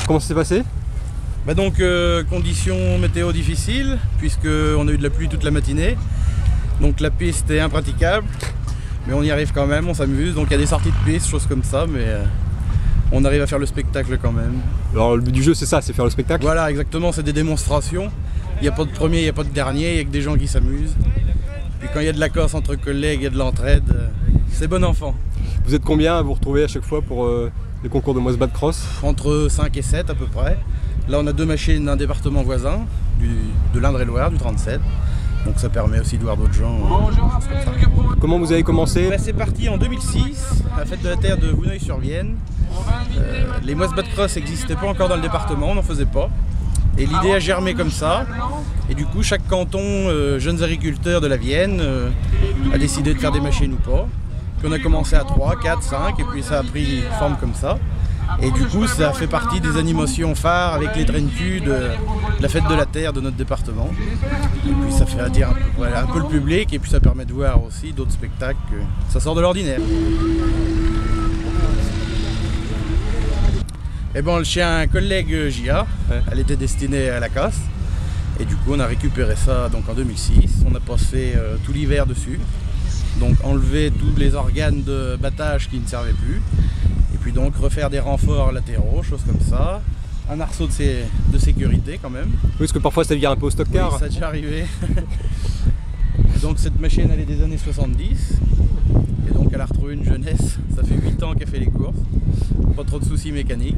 comment ça s'est passé? Bah donc conditions météo difficiles, puisqu'on a eu de la pluie toute la matinée. Donc la piste est impraticable, mais on y arrive quand même, on s'amuse. Donc il y a des sorties de piste, choses comme ça, mais on arrive à faire le spectacle quand même. Alors le but du jeu c'est ça, c'est faire le spectacle? Voilà, exactement, c'est des démonstrations. Il n'y a pas de premier, il n'y a pas de dernier, il n'y a que des gens qui s'amusent. Puis quand il y a de la cosse entre collègues et de l'entraide, c'est bon enfant. Vous êtes combien à vous retrouver à chaque fois pour les concours de Mosbat Cross? Entre 5 et 7 à peu près. Là on a deux machines d'un département voisin, de l'Indre-et-Loire, du 37. Donc ça permet aussi de voir d'autres gens. Comment vous avez commencé? C'est parti en 2006, à la fête de la terre de Vouneuil-sur-Vienne. Les Mosbat Cross n'existaient pas encore dans le département, on n'en faisait pas. Et l'idée a germé comme ça. Et du coup, chaque canton, jeunes agriculteurs de la Vienne, a décidé de faire des machines ou pas. Puis on a commencé à 3, 4, 5, et puis ça a pris forme comme ça. Et du coup, ça fait partie des animations phares avec les traînes-culs de la fête de la terre de notre département. Et puis ça fait attirer un peu le public, et puis ça permet de voir aussi d'autres spectacles. Ça sort de l'ordinaire. Et bon, chez un collègue JA, elle était destinée à la casse. Et du coup, on a récupéré ça donc en 2006. On a passé tout l'hiver dessus. Donc enlever tous les organes de battage qui ne servaient plus. Et puis donc refaire des renforts latéraux, choses comme ça. Un arceau de sécurité quand même. Oui, parce que parfois ça vient un peu au stock car. Oui, ça a déjà arrivé. Donc cette machine, elle est des années 70. Et donc elle a retrouvé une jeunesse. Ça fait 8 ans qu'elle fait les courses. Pas trop de soucis mécaniques.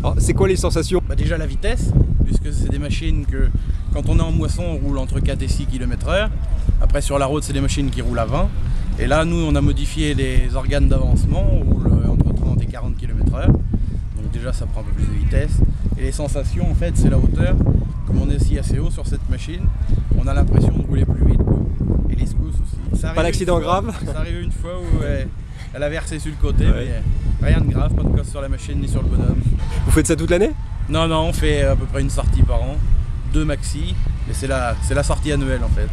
Alors c'est quoi les sensations? Bah déjà la vitesse, puisque c'est des machines que quand on est en moisson on roule entre 4 et 6 km/h. Après sur la route c'est des machines qui roulent à 20. Et là nous on a modifié les organes d'avancement, on roule entre 30 et 40 km/h. Donc déjà ça prend un peu plus de vitesse. Et les sensations en fait c'est la hauteur. Comme on est aussi assez haut sur cette machine, on a l'impression de rouler plus vite, quoi. Et les secousses aussi. Pas d'accident grave? Ça arrive une fois où elle a versé sur le côté, mais rien de grave, pas de casse sur la machine ni sur le bonhomme. Vous faites ça toute l'année? Non, on fait à peu près une sortie par an, 2 maxi, et c'est la sortie annuelle en fait.